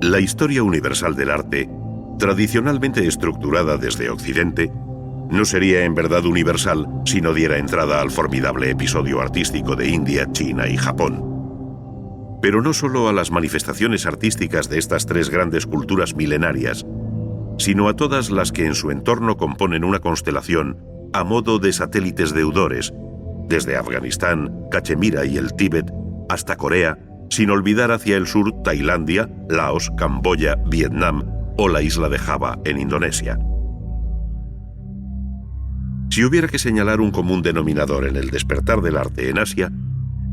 La historia universal del arte, tradicionalmente estructurada desde Occidente, no sería en verdad universal si no diera entrada al formidable episodio artístico de India, China y Japón. Pero no solo a las manifestaciones artísticas de estas tres grandes culturas milenarias, sino a todas las que en su entorno componen una constelación a modo de satélites deudores, desde Afganistán, Cachemira y el Tíbet, hasta Corea, sin olvidar hacia el sur Tailandia, Laos, Camboya, Vietnam o la isla de Java en Indonesia. Si hubiera que señalar un común denominador en el despertar del arte en Asia,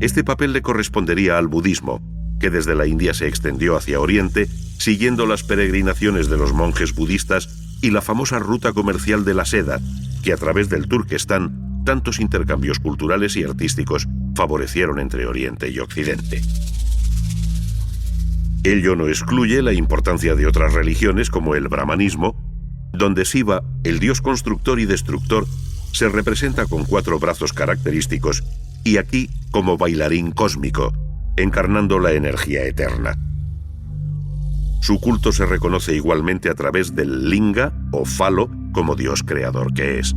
este papel le correspondería al budismo, que desde la India se extendió hacia Oriente, siguiendo las peregrinaciones de los monjes budistas y la famosa ruta comercial de la seda, que a través del Turquestán tantos intercambios culturales y artísticos favorecieron entre Oriente y Occidente. Ello no excluye la importancia de otras religiones como el brahmanismo, donde Shiva, el dios constructor y destructor, se representa con 4 brazos característicos y aquí como bailarín cósmico, encarnando la energía eterna. Su culto se reconoce igualmente a través del linga o falo como dios creador que es.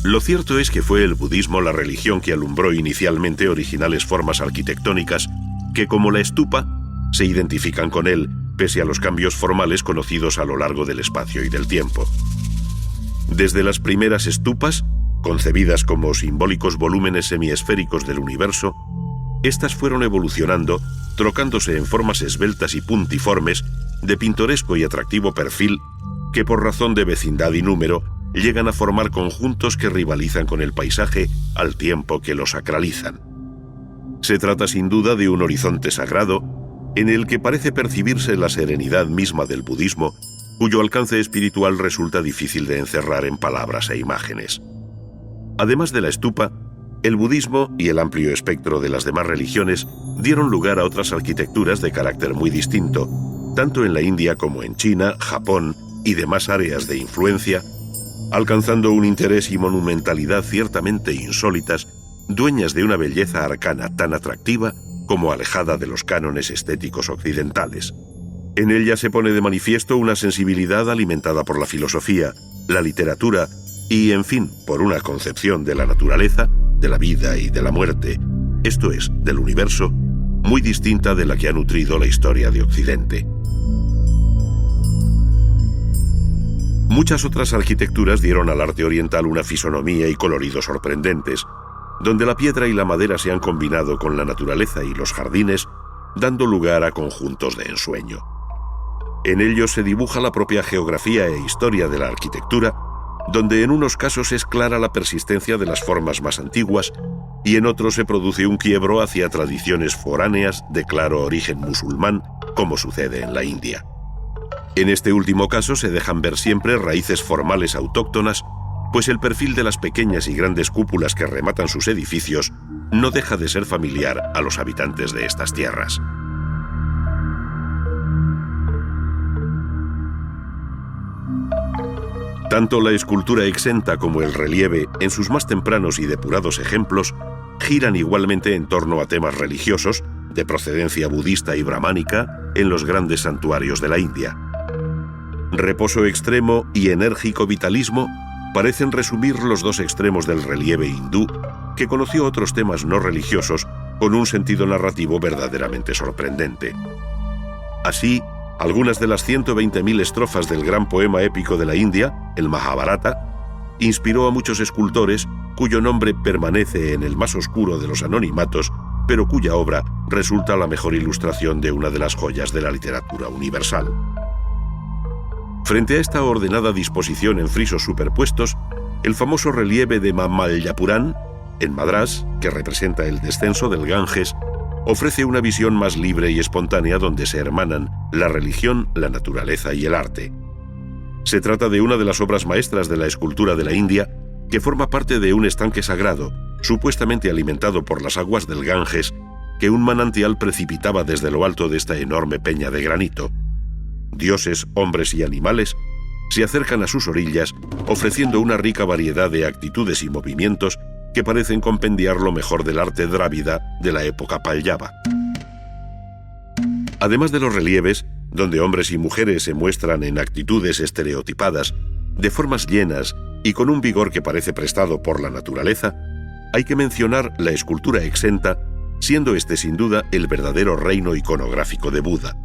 Lo cierto es que fue el budismo la religión que alumbró inicialmente originales formas arquitectónicas que, como la estupa, se identifican con él, pese a los cambios formales conocidos a lo largo del espacio y del tiempo. Desde las primeras estupas, concebidas como simbólicos volúmenes semiesféricos del universo, estas fueron evolucionando, trocándose en formas esbeltas y puntiformes, de pintoresco y atractivo perfil, que por razón de vecindad y número, llegan a formar conjuntos que rivalizan con el paisaje al tiempo que lo sacralizan. Se trata sin duda de un horizonte sagrado, en el que parece percibirse la serenidad misma del budismo, cuyo alcance espiritual resulta difícil de encerrar en palabras e imágenes. Además de la estupa, el budismo y el amplio espectro de las demás religiones dieron lugar a otras arquitecturas de carácter muy distinto, tanto en la India como en China, Japón y demás áreas de influencia, alcanzando un interés y monumentalidad ciertamente insólitas, dueñas de una belleza arcana tan atractiva como alejada de los cánones estéticos occidentales. En ella se pone de manifiesto una sensibilidad alimentada por la filosofía, la literatura y, en fin, por una concepción de la naturaleza, de la vida y de la muerte, esto es, del universo, muy distinta de la que ha nutrido la historia de Occidente. Muchas otras arquitecturas dieron al arte oriental una fisonomía y colorido sorprendentes, donde la piedra y la madera se han combinado con la naturaleza y los jardines, dando lugar a conjuntos de ensueño. En ellos se dibuja la propia geografía e historia de la arquitectura, donde en unos casos es clara la persistencia de las formas más antiguas y en otros se produce un quiebro hacia tradiciones foráneas de claro origen musulmán, como sucede en la India. En este último caso se dejan ver siempre raíces formales autóctonas, pues el perfil de las pequeñas y grandes cúpulas que rematan sus edificios no deja de ser familiar a los habitantes de estas tierras. Tanto la escultura exenta como el relieve, en sus más tempranos y depurados ejemplos, giran igualmente en torno a temas religiosos, de procedencia budista y brahmánica, en los grandes santuarios de la India. Reposo extremo y enérgico vitalismo parecen resumir los dos extremos del relieve hindú, que conoció otros temas no religiosos con un sentido narrativo verdaderamente sorprendente. Así, algunas de las 120.000 estrofas del gran poema épico de la India, el Mahabharata, inspiró a muchos escultores cuyo nombre permanece en el más oscuro de los anonimatos, pero cuya obra resulta la mejor ilustración de una de las joyas de la literatura universal. Frente a esta ordenada disposición en frisos superpuestos, el famoso relieve de Mamallapuram, en Madrás, que representa el descenso del Ganges, ofrece una visión más libre y espontánea donde se hermanan la religión, la naturaleza y el arte. Se trata de una de las obras maestras de la escultura de la India, que forma parte de un estanque sagrado, supuestamente alimentado por las aguas del Ganges, que un manantial precipitaba desde lo alto de esta enorme peña de granito. Dioses, hombres y animales se acercan a sus orillas, ofreciendo una rica variedad de actitudes y movimientos que parecen compendiar lo mejor del arte drávida de la época Pallava. Además de los relieves, donde hombres y mujeres se muestran en actitudes estereotipadas, de formas llenas y con un vigor que parece prestado por la naturaleza, hay que mencionar la escultura exenta, siendo este sin duda el verdadero reino iconográfico de Buda.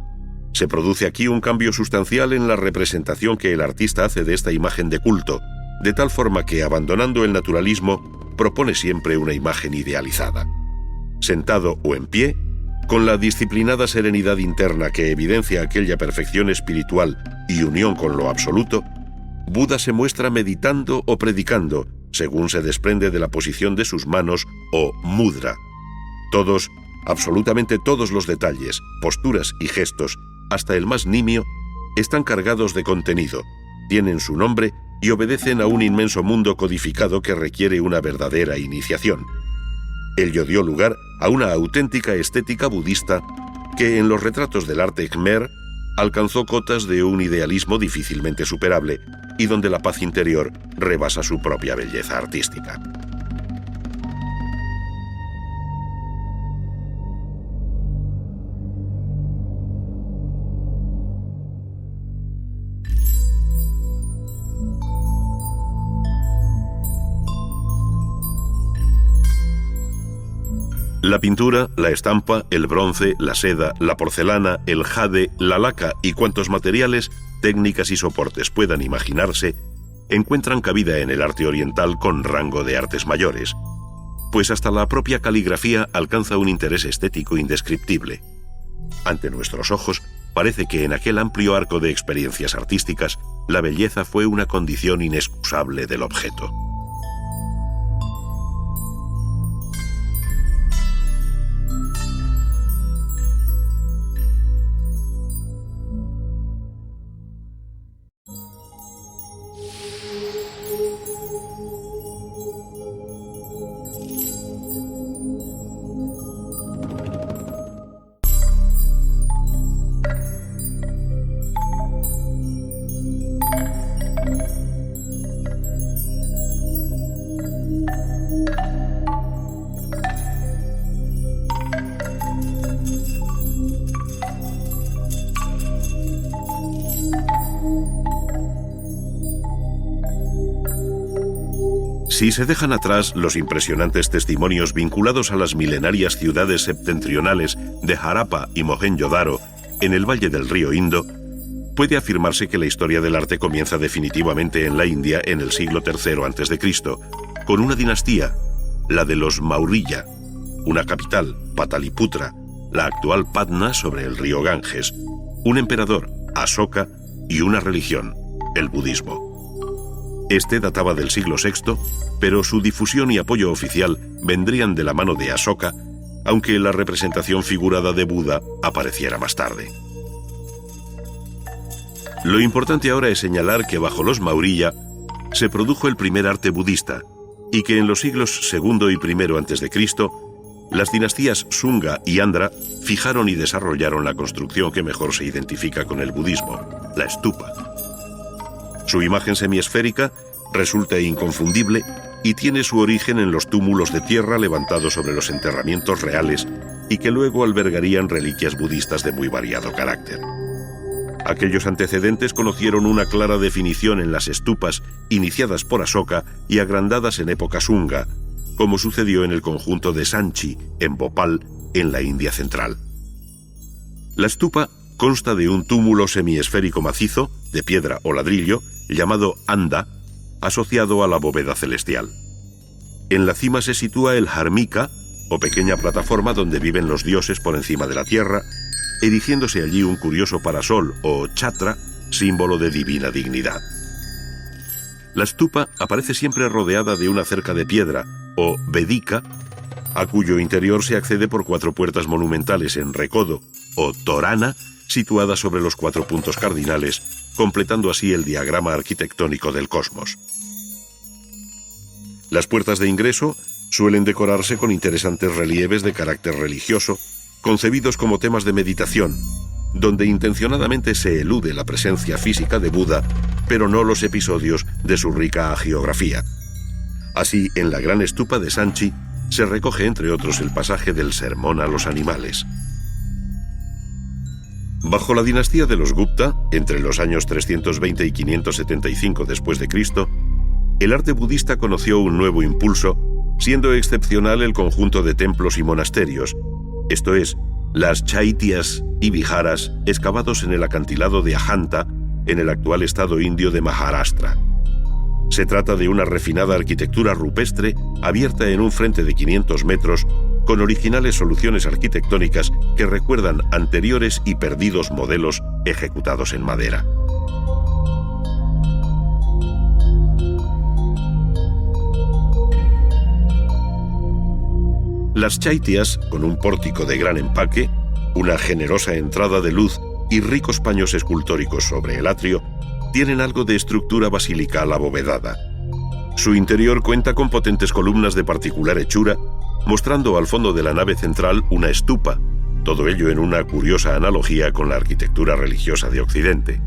Se produce aquí un cambio sustancial en la representación que el artista hace de esta imagen de culto, de tal forma que, abandonando el naturalismo, propone siempre una imagen idealizada. Sentado o en pie, con la disciplinada serenidad interna que evidencia aquella perfección espiritual y unión con lo absoluto, Buda se muestra meditando o predicando, según se desprende de la posición de sus manos o mudra. Todos, absolutamente todos los detalles, posturas y gestos, hasta el más nimio, están cargados de contenido, tienen su nombre y obedecen a un inmenso mundo codificado que requiere una verdadera iniciación. Ello dio lugar a una auténtica estética budista que en los retratos del arte Khmer alcanzó cotas de un idealismo difícilmente superable y donde la paz interior rebasa su propia belleza artística. La pintura, la estampa, el bronce, la seda, la porcelana, el jade, la laca y cuantos materiales, técnicas y soportes puedan imaginarse, encuentran cabida en el arte oriental con rango de artes mayores, pues hasta la propia caligrafía alcanza un interés estético indescriptible. Ante nuestros ojos, parece que en aquel amplio arco de experiencias artísticas, la belleza fue una condición inexcusable del objeto. Si se dejan atrás los impresionantes testimonios vinculados a las milenarias ciudades septentrionales de Harappa y Mohenjo-Daro en el valle del río Indo, puede afirmarse que la historia del arte comienza definitivamente en la India en el siglo III a.C., con una dinastía, la de los Maurya, una capital, Pataliputra, la actual Patna sobre el río Ganges, un emperador, Asoka, y una religión, el budismo. Este databa del siglo VI, pero su difusión y apoyo oficial vendrían de la mano de Asoka, aunque la representación figurada de Buda apareciera más tarde. Lo importante ahora es señalar que bajo los Maurya se produjo el primer arte budista y que en los siglos II y I a.C., las dinastías Shunga y Andhra fijaron y desarrollaron la construcción que mejor se identifica con el budismo, la stupa. Su imagen semiesférica resulta inconfundible y tiene su origen en los túmulos de tierra levantados sobre los enterramientos reales y que luego albergarían reliquias budistas de muy variado carácter. Aquellos antecedentes conocieron una clara definición en las stupas iniciadas por Asoka y agrandadas en época Shunga, como sucedió en el conjunto de Sanchi, en Bhopal, en la India central. La stupa consta de un túmulo semiesférico macizo, de piedra o ladrillo, llamado anda, asociado a la bóveda celestial. En la cima se sitúa el Dharmika, o pequeña plataforma donde viven los dioses por encima de la tierra, erigiéndose allí un curioso parasol o chhatra, símbolo de divina dignidad. La stupa aparece siempre rodeada de una cerca de piedra, o vedika, a cuyo interior se accede por 4 puertas monumentales en recodo, o torana, situadas sobre los 4 puntos cardinales, completando así el diagrama arquitectónico del cosmos. Las puertas de ingreso suelen decorarse con interesantes relieves de carácter religioso, concebidos como temas de meditación, donde intencionadamente se elude la presencia física de Buda, pero no los episodios de su rica hagiografía. Así, en la gran estupa de Sanchi se recoge, entre otros, el pasaje del sermón a los animales. Bajo la dinastía de los Gupta, entre los años 320 y 575 después de Cristo, el arte budista conoció un nuevo impulso, siendo excepcional el conjunto de templos y monasterios, esto es, las chaityas y viharas excavados en el acantilado de Ajanta, en el actual estado indio de Maharashtra. Se trata de una refinada arquitectura rupestre abierta en un frente de 500 metros con originales soluciones arquitectónicas que recuerdan anteriores y perdidos modelos ejecutados en madera. Las chaityas, con un pórtico de gran empaque, una generosa entrada de luz y ricos paños escultóricos sobre el atrio, tienen algo de estructura basilical abovedada. Su interior cuenta con potentes columnas de particular hechura, mostrando al fondo de la nave central una estupa, todo ello en una curiosa analogía con la arquitectura religiosa de Occidente.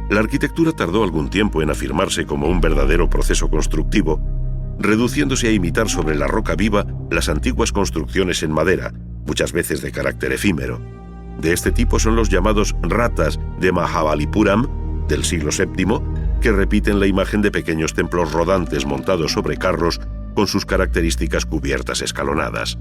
La arquitectura tardó algún tiempo en afirmarse como un verdadero proceso constructivo, reduciéndose a imitar sobre la roca viva las antiguas construcciones en madera, muchas veces de carácter efímero. De este tipo son los llamados ratas de Mahabalipuram, del siglo VII, que repiten la imagen de pequeños templos rodantes montados sobre carros con sus características cubiertas escalonadas.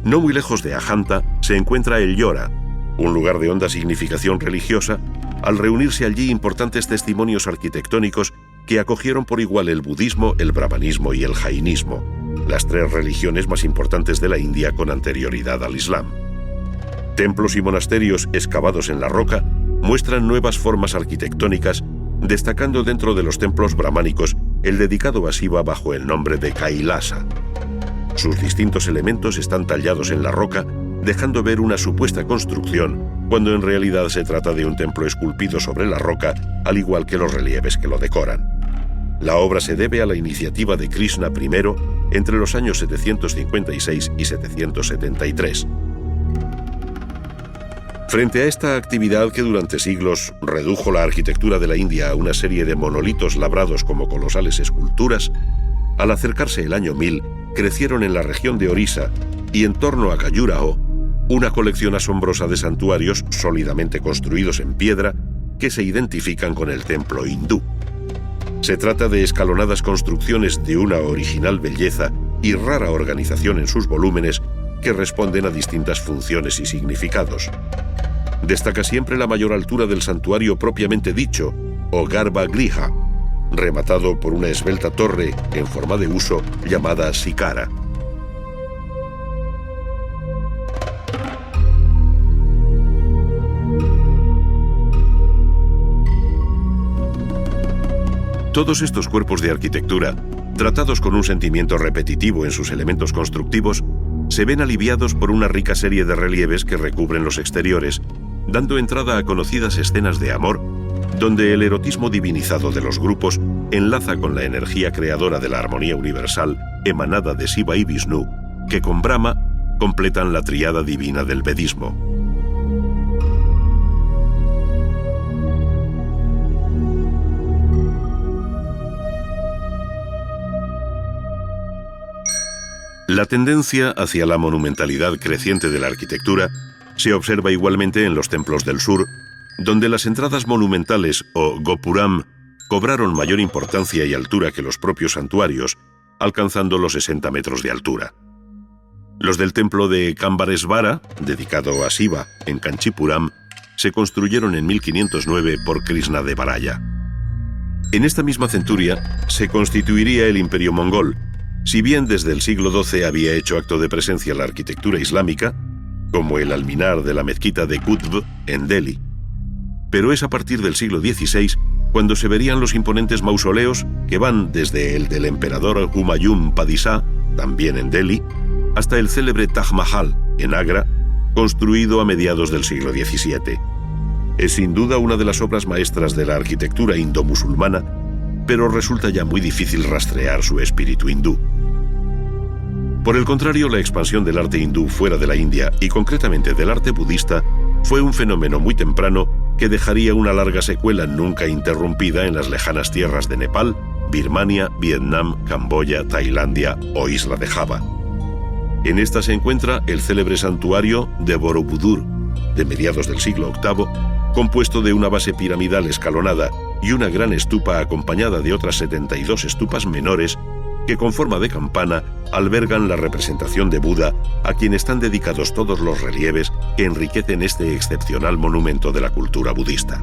No muy lejos de Ajanta se encuentra el Yora, un lugar de honda significación religiosa, al reunirse allí importantes testimonios arquitectónicos que acogieron por igual el budismo, el brahmanismo y el jainismo, las tres religiones más importantes de la India con anterioridad al Islam. Templos y monasterios excavados en la roca muestran nuevas formas arquitectónicas, destacando dentro de los templos brahmánicos el dedicado a Shiva bajo el nombre de Kailasa. Sus distintos elementos están tallados en la roca, dejando ver una supuesta construcción, cuando en realidad se trata de un templo esculpido sobre la roca, al igual que los relieves que lo decoran. La obra se debe a la iniciativa de Krishna I entre los años 756 y 773. Frente a esta actividad que durante siglos redujo la arquitectura de la India a una serie de monolitos labrados como colosales esculturas, al acercarse el año 1000, crecieron en la región de Orissa y en torno a Khajuraho una colección asombrosa de santuarios sólidamente construidos en piedra que se identifican con el templo hindú. Se trata de escalonadas construcciones de una original belleza y rara organización en sus volúmenes que responden a distintas funciones y significados. Destaca siempre la mayor altura del santuario propiamente dicho, o Garbhagriha, rematado por una esbelta torre en forma de huso llamada Sikara. Todos estos cuerpos de arquitectura, tratados con un sentimiento repetitivo en sus elementos constructivos, se ven aliviados por una rica serie de relieves que recubren los exteriores, dando entrada a conocidas escenas de amor, donde el erotismo divinizado de los grupos enlaza con la energía creadora de la armonía universal emanada de Shiva y Vishnu, que con Brahma completan la tríada divina del vedismo. La tendencia hacia la monumentalidad creciente de la arquitectura se observa igualmente en los templos del sur, donde las entradas monumentales o gopuram cobraron mayor importancia y altura que los propios santuarios, alcanzando los 60 metros de altura. Los del templo de Kambaresvara, dedicado a Shiva, en Kanchipuram, se construyeron en 1509 por Krishnadevaraya. En esta misma centuria se constituiría el Imperio Mongol, si bien desde el siglo XII había hecho acto de presencia la arquitectura islámica, como el alminar de la mezquita de Qutb en Delhi. Pero es a partir del siglo XVI cuando se verían los imponentes mausoleos que van desde el del emperador Humayun Padishah, también en Delhi, hasta el célebre Taj Mahal, en Agra, construido a mediados del siglo XVII. Es sin duda una de las obras maestras de la arquitectura indo-musulmana, pero resulta ya muy difícil rastrear su espíritu hindú. Por el contrario, la expansión del arte hindú fuera de la India, y concretamente del arte budista, fue un fenómeno muy temprano que dejaría una larga secuela nunca interrumpida en las lejanas tierras de Nepal, Birmania, Vietnam, Camboya, Tailandia o Isla de Java. En esta se encuentra el célebre santuario de Borobudur, de mediados del siglo VIII, compuesto de una base piramidal escalonada y una gran estupa acompañada de otras 72 estupas menores que con forma de campana albergan la representación de Buda, a quien están dedicados todos los relieves que enriquecen este excepcional monumento de la cultura budista.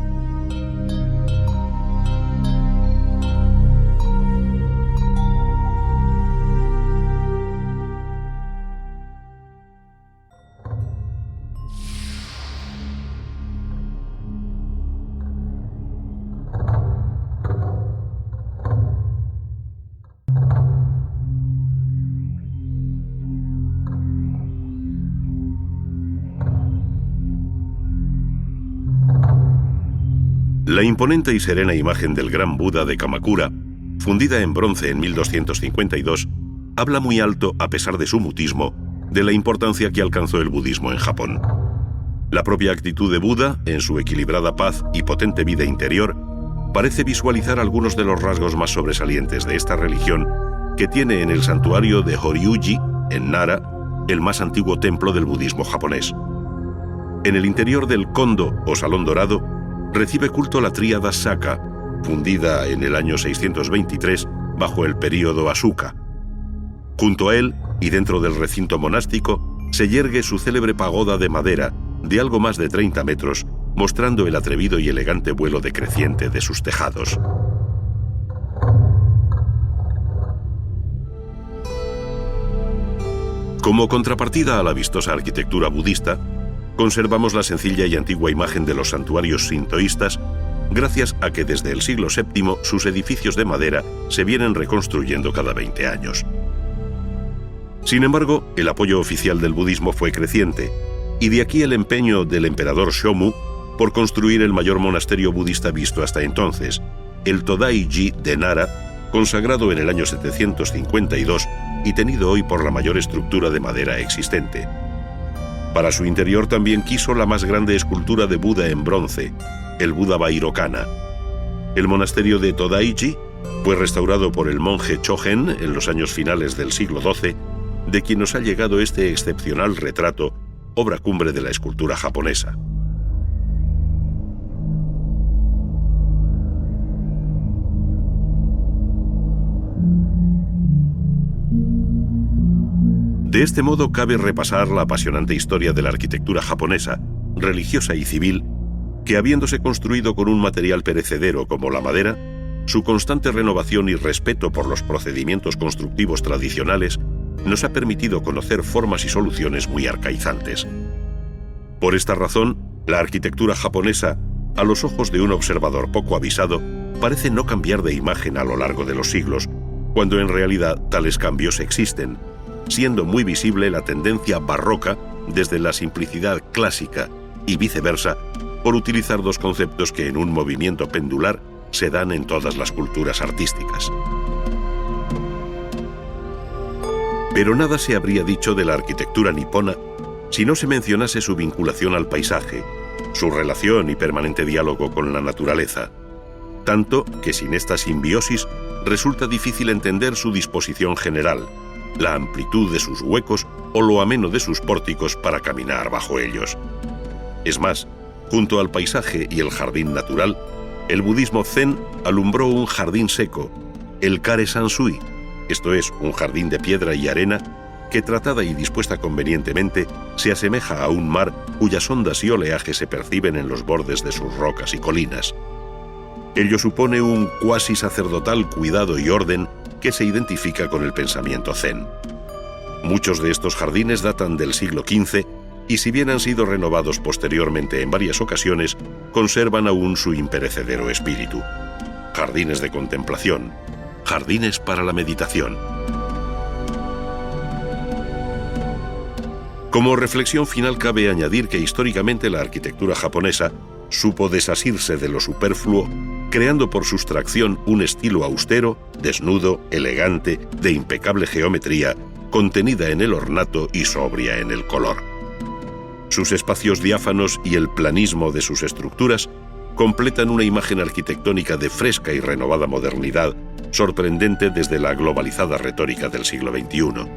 La imponente y serena imagen del gran Buda de Kamakura, fundida en bronce en 1252, habla muy alto, a pesar de su mutismo, de la importancia que alcanzó el budismo en Japón. La propia actitud de Buda, en su equilibrada paz y potente vida interior, parece visualizar algunos de los rasgos más sobresalientes de esta religión, que tiene en el santuario de Horyuji, en Nara, el más antiguo templo del budismo japonés. En el interior del Kondo, o Salón Dorado, recibe culto la tríada Saka, fundida en el año 623 bajo el período Asuka. Junto a él, y dentro del recinto monástico, se yergue su célebre pagoda de madera, de algo más de 30 metros, mostrando el atrevido y elegante vuelo decreciente de sus tejados. Como contrapartida a la vistosa arquitectura budista, conservamos la sencilla y antigua imagen de los santuarios sintoístas, gracias a que desde el siglo VII sus edificios de madera se vienen reconstruyendo cada 20 años. Sin embargo, el apoyo oficial del budismo fue creciente, y de aquí el empeño del emperador Shomu por construir el mayor monasterio budista visto hasta entonces, el Todai-ji de Nara, consagrado en el año 752 y tenido hoy por la mayor estructura de madera existente. Para su interior también quiso la más grande escultura de Buda en bronce, el Buda Vairocana. El monasterio de Todai-ji fue restaurado por el monje Chogen en los años finales del siglo XII, de quien nos ha llegado este excepcional retrato, obra cumbre de la escultura japonesa. De este modo cabe repasar la apasionante historia de la arquitectura japonesa, religiosa y civil, que habiéndose construido con un material perecedero como la madera, su constante renovación y respeto por los procedimientos constructivos tradicionales nos ha permitido conocer formas y soluciones muy arcaizantes. Por esta razón, la arquitectura japonesa, a los ojos de un observador poco avisado, parece no cambiar de imagen a lo largo de los siglos, cuando en realidad tales cambios existen, siendo muy visible la tendencia barroca desde la simplicidad clásica y viceversa, por utilizar dos conceptos que en un movimiento pendular se dan en todas las culturas artísticas. Pero nada se habría dicho de la arquitectura nipona si no se mencionase su vinculación al paisaje, su relación y permanente diálogo con la naturaleza, tanto que sin esta simbiosis resulta difícil entender su disposición general, la amplitud de sus huecos o lo ameno de sus pórticos para caminar bajo ellos. Es más, junto al paisaje y el jardín natural, el budismo zen alumbró un jardín seco, el Kare Sansui, esto es, un jardín de piedra y arena que, tratada y dispuesta convenientemente, se asemeja a un mar cuyas ondas y oleaje se perciben en los bordes de sus rocas y colinas. Ello supone un cuasi sacerdotal cuidado y orden que se identifica con el pensamiento zen. Muchos de estos jardines datan del siglo XV y, si bien han sido renovados posteriormente en varias ocasiones, conservan aún su imperecedero espíritu. Jardines de contemplación, jardines para la meditación. Como reflexión final cabe añadir que históricamente la arquitectura japonesa supo desasirse de lo superfluo, creando por sustracción un estilo austero, desnudo, elegante, de impecable geometría, contenida en el ornato y sobria en el color. Sus espacios diáfanos y el planismo de sus estructuras completan una imagen arquitectónica de fresca y renovada modernidad sorprendente desde la globalizada retórica del siglo XXI.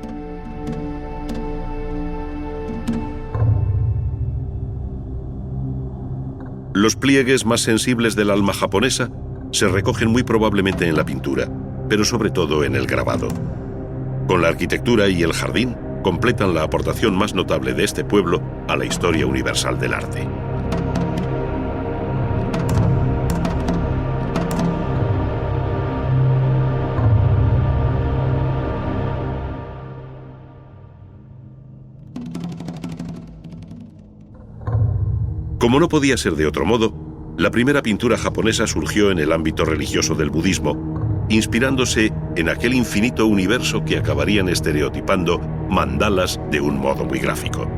Los pliegues más sensibles del alma japonesa se recogen muy probablemente en la pintura, pero sobre todo en el grabado. Con la arquitectura y el jardín, completan la aportación más notable de este pueblo a la historia universal del arte. Como no podía ser de otro modo, la primera pintura japonesa surgió en el ámbito religioso del budismo, inspirándose en aquel infinito universo que acabarían estereotipando mandalas de un modo muy gráfico.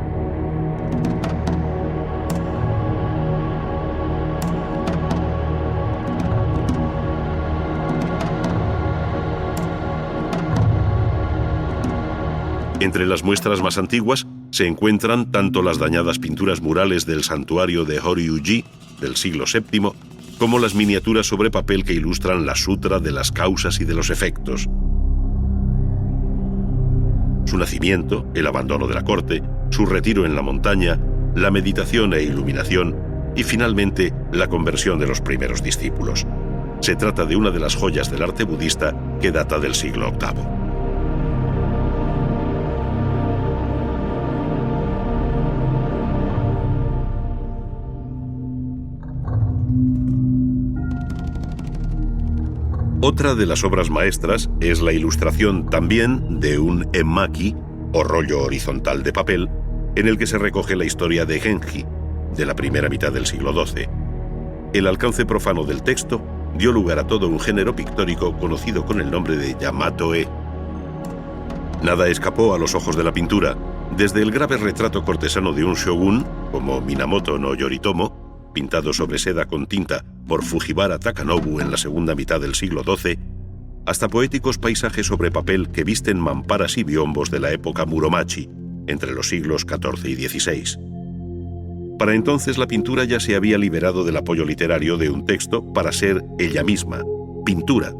Entre las muestras más antiguas se encuentran tanto las dañadas pinturas murales del santuario de Horyuji del siglo VII, como las miniaturas sobre papel que ilustran la sutra de las causas y de los efectos. Su nacimiento, el abandono de la corte, su retiro en la montaña, la meditación e iluminación y finalmente la conversión de los primeros discípulos. Se trata de una de las joyas del arte budista que data del siglo VIII. Otra de las obras maestras es la ilustración también de un emmaki, o rollo horizontal de papel, en el que se recoge la historia de Genji, de la primera mitad del siglo XII. El alcance profano del texto dio lugar a todo un género pictórico conocido con el nombre de Yamato-e. Nada escapó a los ojos de la pintura, desde el grave retrato cortesano de un shogun, como Minamoto no Yoritomo, pintado sobre seda con tinta por Fujiwara Takanobu en la segunda mitad del siglo XII, hasta poéticos paisajes sobre papel que visten mamparas y biombos de la época Muromachi, entre los siglos XIV y XVI. Para entonces la pintura ya se había liberado del apoyo literario de un texto para ser ella misma, pintura,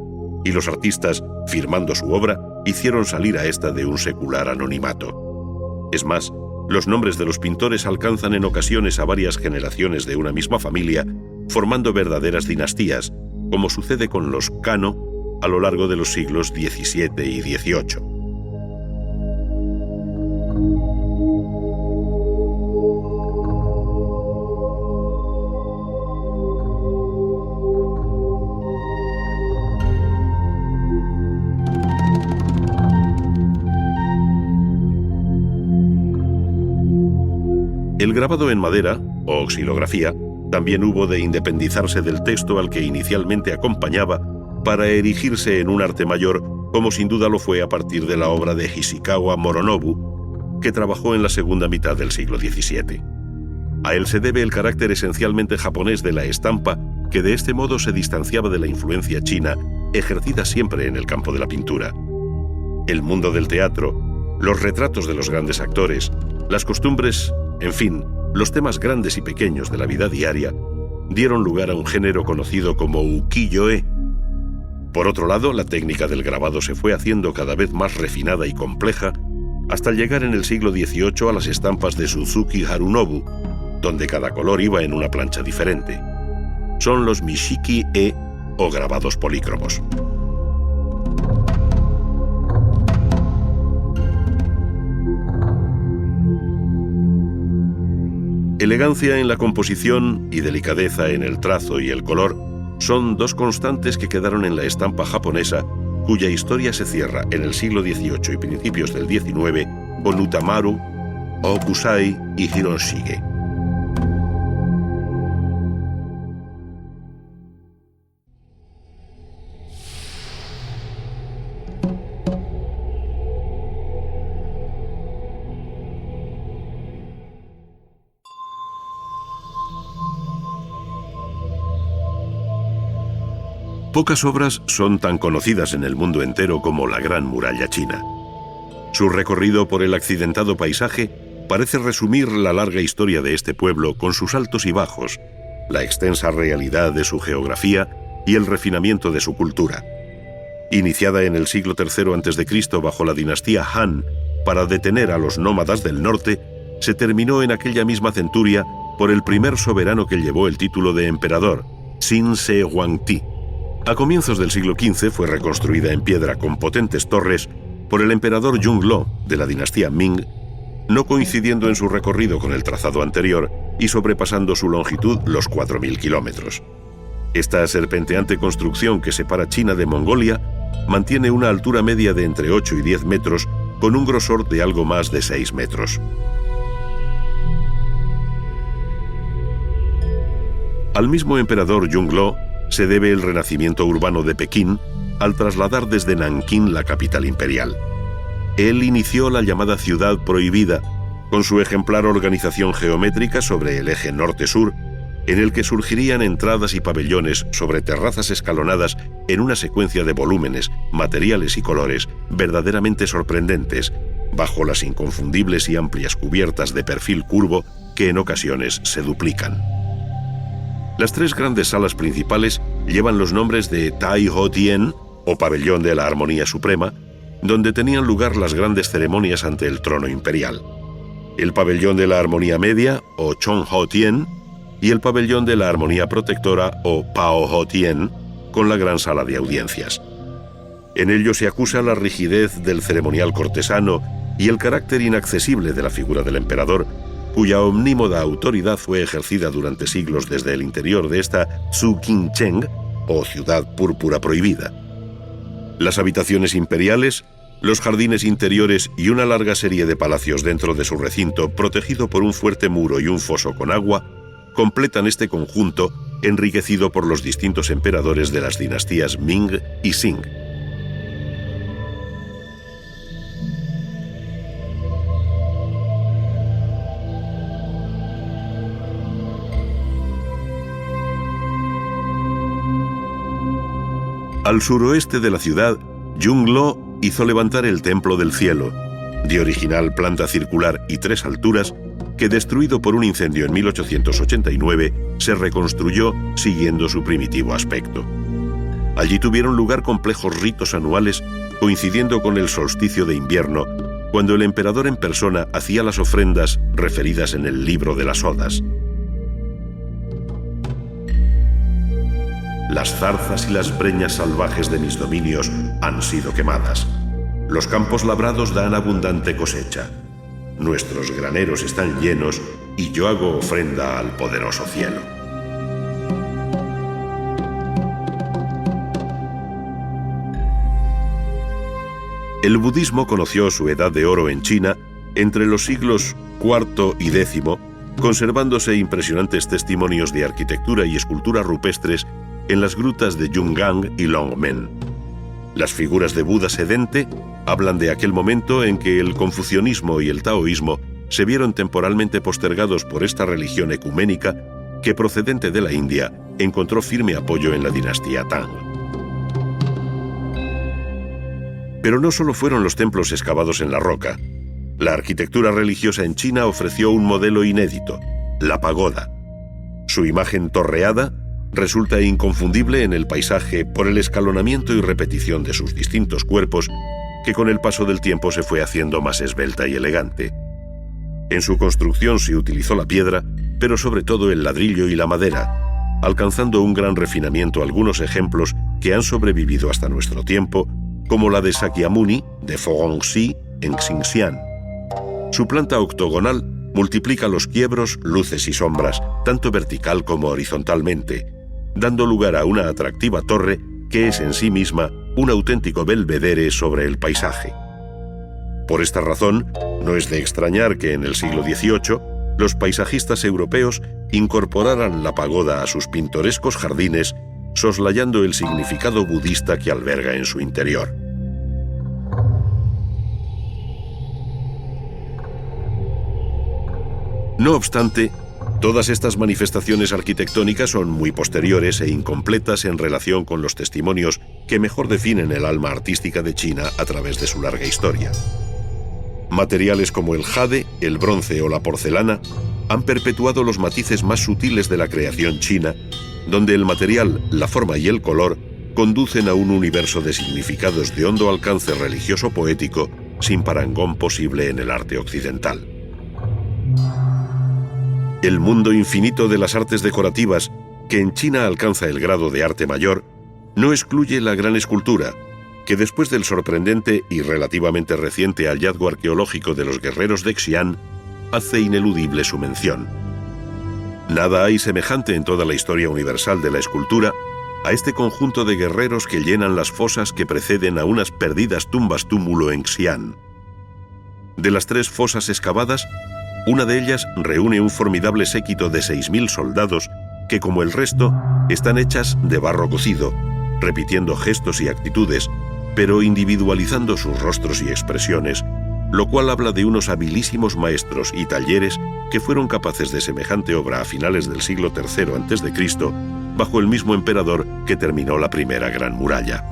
y los artistas, firmando su obra, hicieron salir a esta de un secular anonimato. Es más, los nombres de los pintores alcanzan en ocasiones a varias generaciones de una misma familia, formando verdaderas dinastías, como sucede con los Kano a lo largo de los siglos XVII y XVIII. El grabado en madera, o xilografía, también hubo de independizarse del texto al que inicialmente acompañaba para erigirse en un arte mayor, como sin duda lo fue a partir de la obra de Hishikawa Moronobu, que trabajó en la segunda mitad del siglo XVII. A él se debe el carácter esencialmente japonés de la estampa, que de este modo se distanciaba de la influencia china, ejercida siempre en el campo de la pintura. El mundo del teatro, los retratos de los grandes actores, las costumbres, en fin, los temas grandes y pequeños de la vida diaria dieron lugar a un género conocido como ukiyo-e. Por otro lado, la técnica del grabado se fue haciendo cada vez más refinada y compleja hasta llegar en el siglo XVIII a las estampas de Suzuki Harunobu, donde cada color iba en una plancha diferente. Son los Mishiki-e o grabados polícromos. Elegancia en la composición y delicadeza en el trazo y el color son dos constantes que quedaron en la estampa japonesa, cuya historia se cierra en el siglo XVIII y principios del XIX con Utamaru, Hokusai y Hiroshige. Pocas obras son tan conocidas en el mundo entero como la Gran Muralla China. Su recorrido por el accidentado paisaje parece resumir la larga historia de este pueblo con sus altos y bajos, la extensa realidad de su geografía y el refinamiento de su cultura. Iniciada en el siglo III a.C. bajo la dinastía Han para detener a los nómadas del norte, se terminó en aquella misma centuria por el primer soberano que llevó el título de emperador, Sin Se Huangti. A comienzos del siglo XV fue reconstruida en piedra con potentes torres por el emperador Yongle de la dinastía Ming, no coincidiendo en su recorrido con el trazado anterior y sobrepasando su longitud los 4.000 kilómetros. Esta serpenteante construcción que separa China de Mongolia mantiene una altura media de entre 8 y 10 metros con un grosor de algo más de 6 metros. Al mismo emperador Yongle se debe el renacimiento urbano de Pekín al trasladar desde Nankín la capital imperial. Él inició la llamada Ciudad Prohibida, con su ejemplar organización geométrica sobre el eje norte-sur, en el que surgirían entradas y pabellones sobre terrazas escalonadas en una secuencia de volúmenes, materiales y colores verdaderamente sorprendentes, bajo las inconfundibles y amplias cubiertas de perfil curvo que en ocasiones se duplican. Las tres grandes salas principales llevan los nombres de Tai Ho Tien, o Pabellón de la Armonía Suprema, donde tenían lugar las grandes ceremonias ante el trono imperial, el Pabellón de la Armonía Media, o Chong Ho Tien, y el Pabellón de la Armonía Protectora, o Pao Ho Tien, con la gran sala de audiencias. En ello se acusa la rigidez del ceremonial cortesano y el carácter inaccesible de la figura del emperador, cuya omnímoda autoridad fue ejercida durante siglos desde el interior de esta Tzu King Cheng, o Ciudad Púrpura Prohibida. Las habitaciones imperiales, los jardines interiores y una larga serie de palacios dentro de su recinto, protegido por un fuerte muro y un foso con agua, completan este conjunto enriquecido por los distintos emperadores de las dinastías Ming y Qing. Al suroeste de la ciudad, Yongle hizo levantar el Templo del Cielo, de original planta circular y 3 alturas, que destruido por un incendio en 1889, se reconstruyó siguiendo su primitivo aspecto. Allí tuvieron lugar complejos ritos anuales coincidiendo con el solsticio de invierno, cuando el emperador en persona hacía las ofrendas referidas en el libro de las Odas. Las zarzas y las breñas salvajes de mis dominios han sido quemadas. Los campos labrados dan abundante cosecha. Nuestros graneros están llenos y yo hago ofrenda al poderoso cielo. El budismo conoció su edad de oro en China entre los siglos IV y X, conservándose impresionantes testimonios de arquitectura y escultura rupestres en las grutas de Yungang y Longmen. Las figuras de Buda sedente hablan de aquel momento en que el confucianismo y el taoísmo se vieron temporalmente postergados por esta religión ecuménica que, procedente de la India, encontró firme apoyo en la dinastía Tang. Pero no solo fueron los templos excavados en la roca. La arquitectura religiosa en China ofreció un modelo inédito, la pagoda. Su imagen torreada resulta inconfundible en el paisaje por el escalonamiento y repetición de sus distintos cuerpos, que con el paso del tiempo se fue haciendo más esbelta y elegante. En su construcción se utilizó la piedra, pero sobre todo el ladrillo y la madera, alcanzando un gran refinamiento algunos ejemplos que han sobrevivido hasta nuestro tiempo, como la de Sakyamuni, de Fogongxi, en Xinxiang. Su planta octogonal multiplica los quiebros, luces y sombras, tanto vertical como horizontalmente, dando lugar a una atractiva torre que es en sí misma un auténtico belvedere sobre el paisaje. Por esta razón, no es de extrañar que en el siglo XVIII los paisajistas europeos incorporaran la pagoda a sus pintorescos jardines, soslayando el significado budista que alberga en su interior. No obstante, todas estas manifestaciones arquitectónicas son muy posteriores e incompletas en relación con los testimonios que mejor definen el alma artística de China a través de su larga historia. Materiales como el jade, el bronce o la porcelana han perpetuado los matices más sutiles de la creación china, donde el material, la forma y el color conducen a un universo de significados de hondo alcance religioso poético sin parangón posible en el arte occidental. El mundo infinito de las artes decorativas, que en China alcanza el grado de arte mayor, no excluye la gran escultura, que después del sorprendente y relativamente reciente hallazgo arqueológico de los guerreros de Xi'an, hace ineludible su mención. Nada hay semejante en toda la historia universal de la escultura a este conjunto de guerreros que llenan las fosas que preceden a unas perdidas tumbas túmulo en Xi'an. De las 3 fosas excavadas, una de ellas reúne un formidable séquito de 6.000 soldados que, como el resto, están hechas de barro cocido, repitiendo gestos y actitudes, pero individualizando sus rostros y expresiones, lo cual habla de unos habilísimos maestros y talleres que fueron capaces de semejante obra a finales del siglo III a.C., bajo el mismo emperador que terminó la primera Gran Muralla.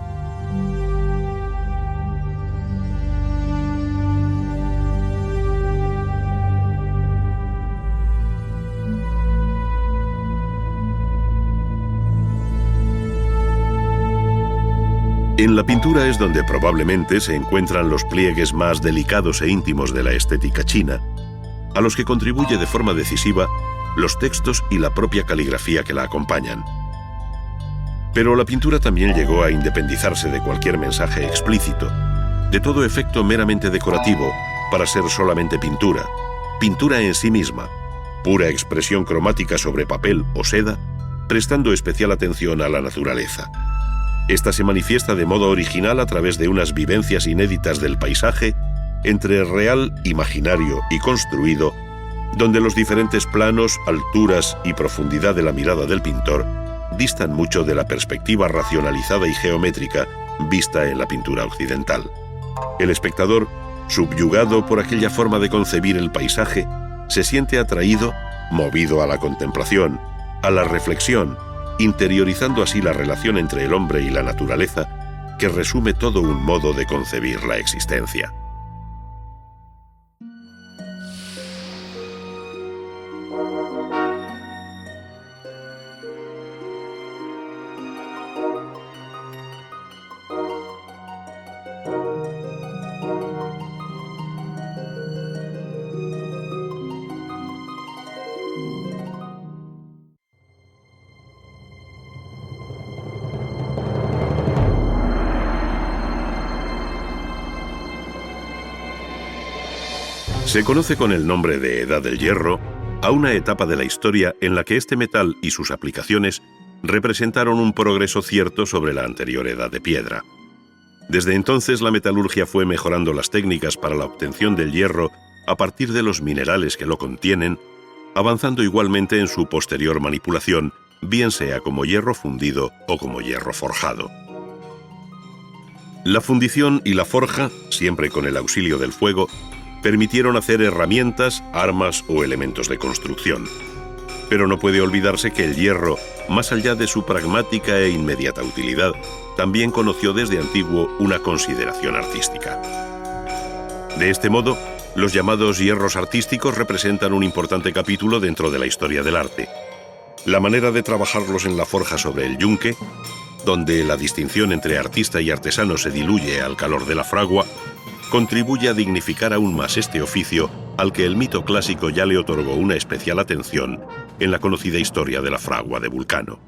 En la pintura es donde probablemente se encuentran los pliegues más delicados e íntimos de la estética china, a los que contribuye de forma decisiva los textos y la propia caligrafía que la acompañan. Pero la pintura también llegó a independizarse de cualquier mensaje explícito, de todo efecto meramente decorativo, para ser solamente pintura, pintura en sí misma, pura expresión cromática sobre papel o seda, prestando especial atención a la naturaleza. Esta se manifiesta de modo original a través de unas vivencias inéditas del paisaje entre real, imaginario y construido, donde los diferentes planos, alturas y profundidad de la mirada del pintor distan mucho de la perspectiva racionalizada y geométrica vista en la pintura occidental. El espectador, subyugado por aquella forma de concebir el paisaje, se siente atraído, movido a la contemplación, a la reflexión, interiorizando así la relación entre el hombre y la naturaleza, que resume todo un modo de concebir la existencia. Se conoce con el nombre de Edad del Hierro a una etapa de la historia en la que este metal y sus aplicaciones representaron un progreso cierto sobre la anterior Edad de Piedra. Desde entonces la metalurgia fue mejorando las técnicas para la obtención del hierro a partir de los minerales que lo contienen, avanzando igualmente en su posterior manipulación, bien sea como hierro fundido o como hierro forjado. La fundición y la forja, siempre con el auxilio del fuego, permitieron hacer herramientas, armas o elementos de construcción. Pero no puede olvidarse que el hierro, más allá de su pragmática e inmediata utilidad, también conoció desde antiguo una consideración artística. De este modo, los llamados hierros artísticos representan un importante capítulo dentro de la historia del arte. La manera de trabajarlos en la forja sobre el yunque, donde la distinción entre artista y artesano se diluye al calor de la fragua, contribuye a dignificar aún más este oficio al que el mito clásico ya le otorgó una especial atención en la conocida historia de la fragua de Vulcano.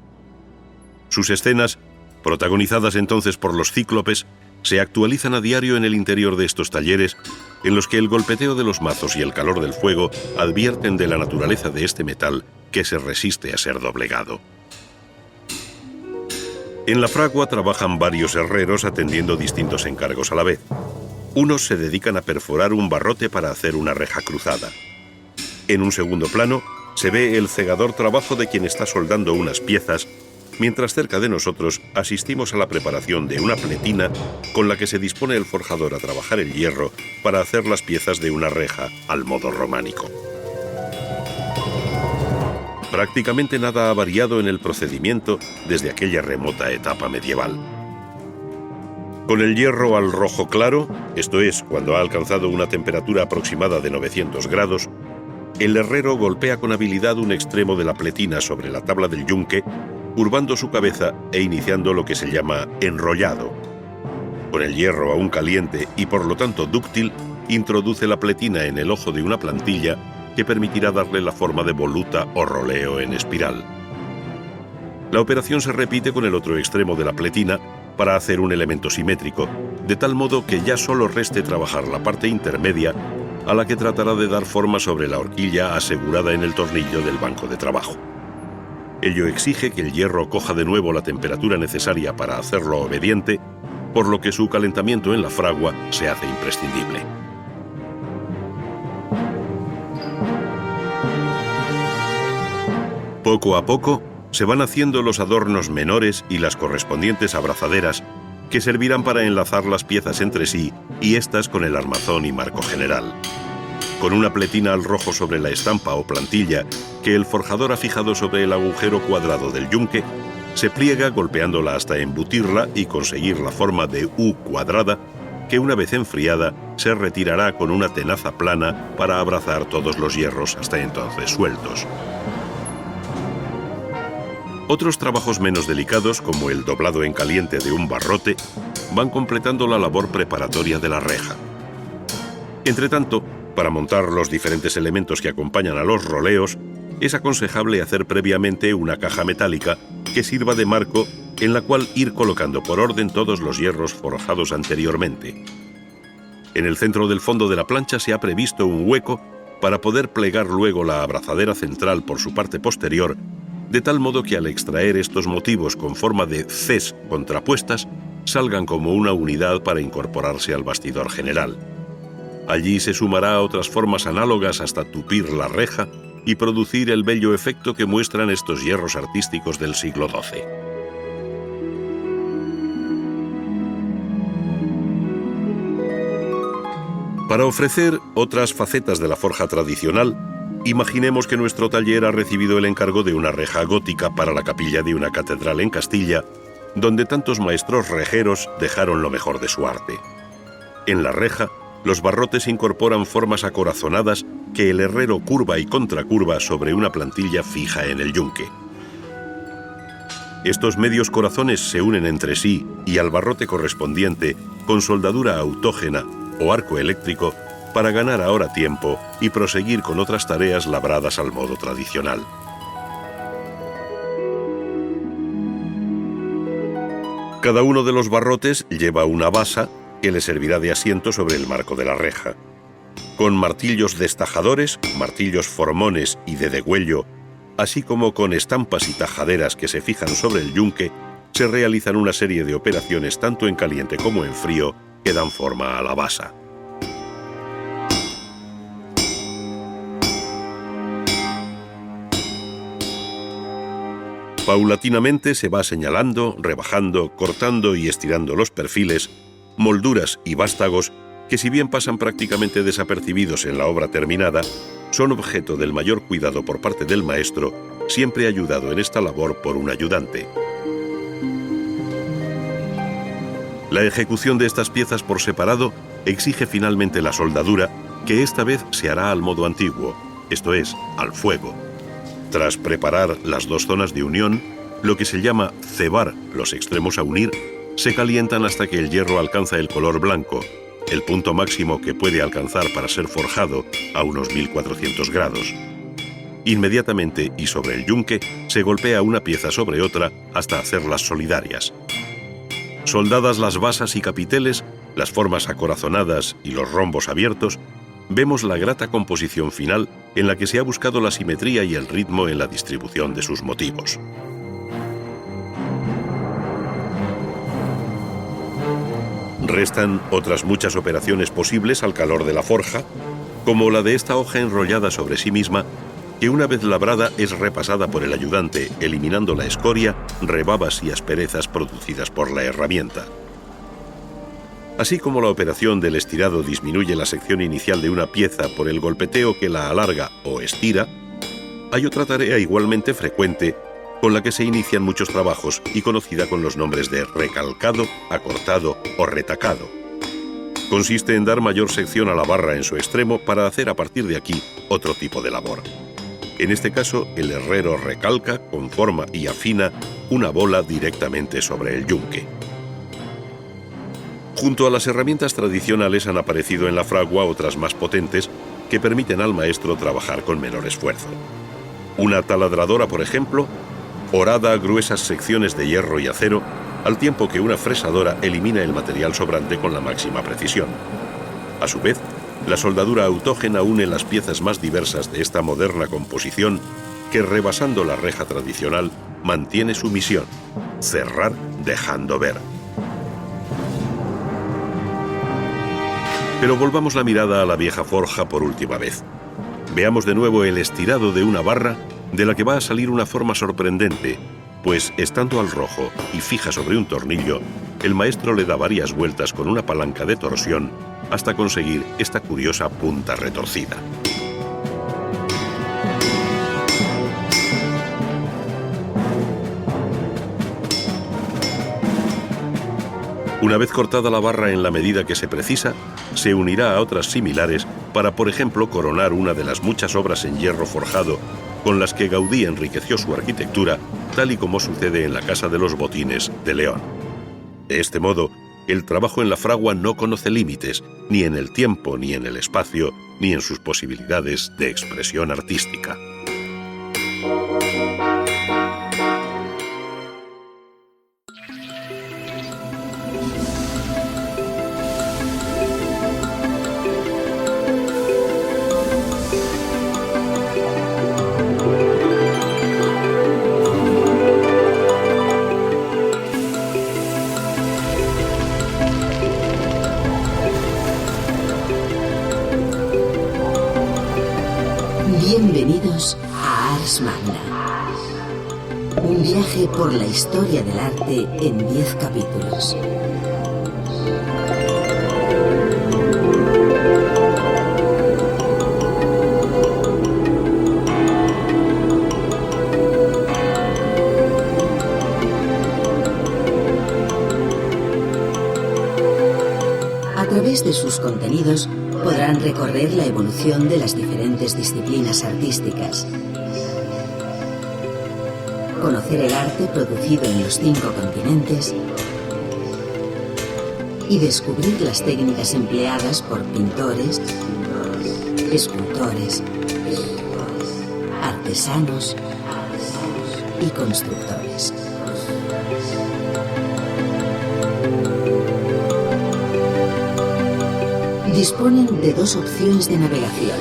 Sus escenas, protagonizadas entonces por los cíclopes, se actualizan a diario en el interior de estos talleres, en los que el golpeteo de los mazos y el calor del fuego advierten de la naturaleza de este metal que se resiste a ser doblegado. En la fragua trabajan varios herreros atendiendo distintos encargos a la vez. Unos se dedican a perforar un barrote para hacer una reja cruzada. En un segundo plano, se ve el cegador trabajo de quien está soldando unas piezas, mientras cerca de nosotros asistimos a la preparación de una pletina con la que se dispone el forjador a trabajar el hierro para hacer las piezas de una reja al modo románico. Prácticamente nada ha variado en el procedimiento desde aquella remota etapa medieval. Con el hierro al rojo claro, esto es, cuando ha alcanzado una temperatura aproximada de 900 grados, el herrero golpea con habilidad un extremo de la pletina sobre la tabla del yunque curvando su cabeza e iniciando lo que se llama enrollado. Con el hierro aún caliente y por lo tanto dúctil, introduce la pletina en el ojo de una plantilla que permitirá darle la forma de voluta o roleo en espiral. La operación se repite con el otro extremo de la pletina para hacer un elemento simétrico, de tal modo que ya solo reste trabajar la parte intermedia a la que tratará de dar forma sobre la horquilla asegurada en el tornillo del banco de trabajo. Ello exige que el hierro coja de nuevo la temperatura necesaria para hacerlo obediente, por lo que su calentamiento en la fragua se hace imprescindible. Poco a poco se van haciendo los adornos menores y las correspondientes abrazaderas que servirán para enlazar las piezas entre sí y éstas con el armazón y marco general. Con una pletina al rojo sobre la estampa o plantilla que el forjador ha fijado sobre el agujero cuadrado del yunque, se pliega golpeándola hasta embutirla y conseguir la forma de U cuadrada que una vez enfriada se retirará con una tenaza plana para abrazar todos los hierros hasta entonces sueltos. Otros trabajos menos delicados, como el doblado en caliente de un barrote, van completando la labor preparatoria de la reja. Entretanto, para montar los diferentes elementos que acompañan a los roleos, es aconsejable hacer previamente una caja metálica que sirva de marco en la cual ir colocando por orden todos los hierros forjados anteriormente. En el centro del fondo de la plancha se ha previsto un hueco para poder plegar luego la abrazadera central por su parte posterior, de tal modo que al extraer estos motivos con forma de Cs contrapuestas, salgan como una unidad para incorporarse al bastidor general. Allí se sumará a otras formas análogas hasta tupir la reja y producir el bello efecto que muestran estos hierros artísticos del siglo XII. Para ofrecer otras facetas de la forja tradicional, imaginemos que nuestro taller ha recibido el encargo de una reja gótica para la capilla de una catedral en Castilla, donde tantos maestros rejeros dejaron lo mejor de su arte. En la reja, los barrotes incorporan formas acorazonadas que el herrero curva y contracurva sobre una plantilla fija en el yunque. Estos medios corazones se unen entre sí y al barrote correspondiente con soldadura autógena o arco eléctrico para ganar ahora tiempo y proseguir con otras tareas labradas al modo tradicional. Cada uno de los barrotes lleva una basa que le servirá de asiento sobre el marco de la reja. Con martillos destajadores, martillos formones y de degüello, así como con estampas y tajaderas que se fijan sobre el yunque, se realizan una serie de operaciones tanto en caliente como en frío que dan forma a la basa. Paulatinamente se va señalando, rebajando, cortando y estirando los perfiles, molduras y vástagos que, si bien pasan prácticamente desapercibidos en la obra terminada, son objeto del mayor cuidado por parte del maestro, siempre ayudado en esta labor por un ayudante. La ejecución de estas piezas por separado exige finalmente la soldadura, que esta vez se hará al modo antiguo, esto es, al fuego. Tras preparar las dos zonas de unión, lo que se llama cebar los extremos a unir, se calientan hasta que el hierro alcanza el color blanco, el punto máximo que puede alcanzar para ser forjado a unos 1400 grados. Inmediatamente y sobre el yunque se golpea una pieza sobre otra hasta hacerlas solidarias. Soldadas las basas y capiteles, las formas acorazonadas y los rombos abiertos, vemos la grata composición final en la que se ha buscado la simetría y el ritmo en la distribución de sus motivos. Restan otras muchas operaciones posibles al calor de la forja, como la de esta hoja enrollada sobre sí misma, que una vez labrada es repasada por el ayudante, eliminando la escoria, rebabas y asperezas producidas por la herramienta. Así como la operación del estirado disminuye la sección inicial de una pieza por el golpeteo que la alarga o estira, hay otra tarea igualmente frecuente con la que se inician muchos trabajos y conocida con los nombres de recalcado, acortado o retacado. Consiste en dar mayor sección a la barra en su extremo para hacer a partir de aquí otro tipo de labor. En este caso, el herrero recalca, conforma y afina una bola directamente sobre el yunque. Junto a las herramientas tradicionales han aparecido en la fragua otras más potentes que permiten al maestro trabajar con menor esfuerzo. Una taladradora, por ejemplo, horada gruesas secciones de hierro y acero, al tiempo que una fresadora elimina el material sobrante con la máxima precisión. A su vez, la soldadura autógena une las piezas más diversas de esta moderna composición que, rebasando la reja tradicional, mantiene su misión: cerrar dejando ver. Pero volvamos la mirada a la vieja forja por última vez. Veamos de nuevo el estirado de una barra de la que va a salir una forma sorprendente, pues estando al rojo y fija sobre un tornillo, el maestro le da varias vueltas con una palanca de torsión hasta conseguir esta curiosa punta retorcida. Una vez cortada la barra en la medida que se precisa, se unirá a otras similares para, por ejemplo, coronar una de las muchas obras en hierro forjado con las que Gaudí enriqueció su arquitectura, tal y como sucede en la Casa de los Botines de León. De este modo, el trabajo en la fragua no conoce límites, ni en el tiempo, ni en el espacio, ni en sus posibilidades de expresión artística. Bienvenidos a Ars Magna, un viaje por la historia del arte en 10 capítulos. A través de sus contenidos podrán recorrer la evolución de las diferentes disciplinas artísticas, conocer el arte producido en los 5 continentes y descubrir las técnicas empleadas por pintores, escultores, artesanos y constructores. Disponen de 2 opciones de navegación: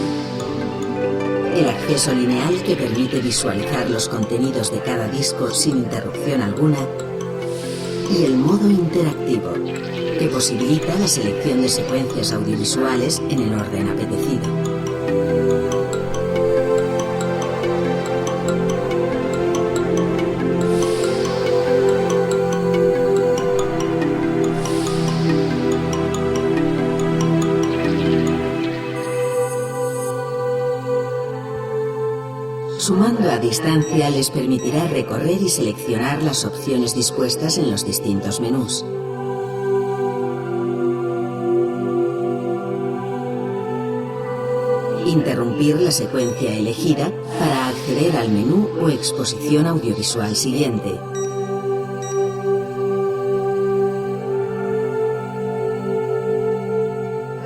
el acceso lineal, que permite visualizar los contenidos de cada disco sin interrupción alguna, y el modo interactivo, que posibilita la selección de secuencias audiovisuales en el orden apetecido. Sumando a distancia les permitirá recorrer y seleccionar las opciones dispuestas en los distintos menús. Interrumpir la secuencia elegida para acceder al menú o exposición audiovisual siguiente.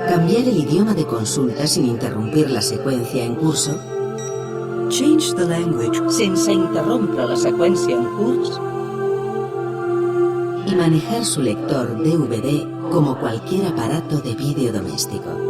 Cambiar el idioma de consulta sin interrumpir la secuencia en curso. Change the language sense interrompre la seqüència en curs. Y manejar su lector DVD como cualquier aparato de vídeo doméstico.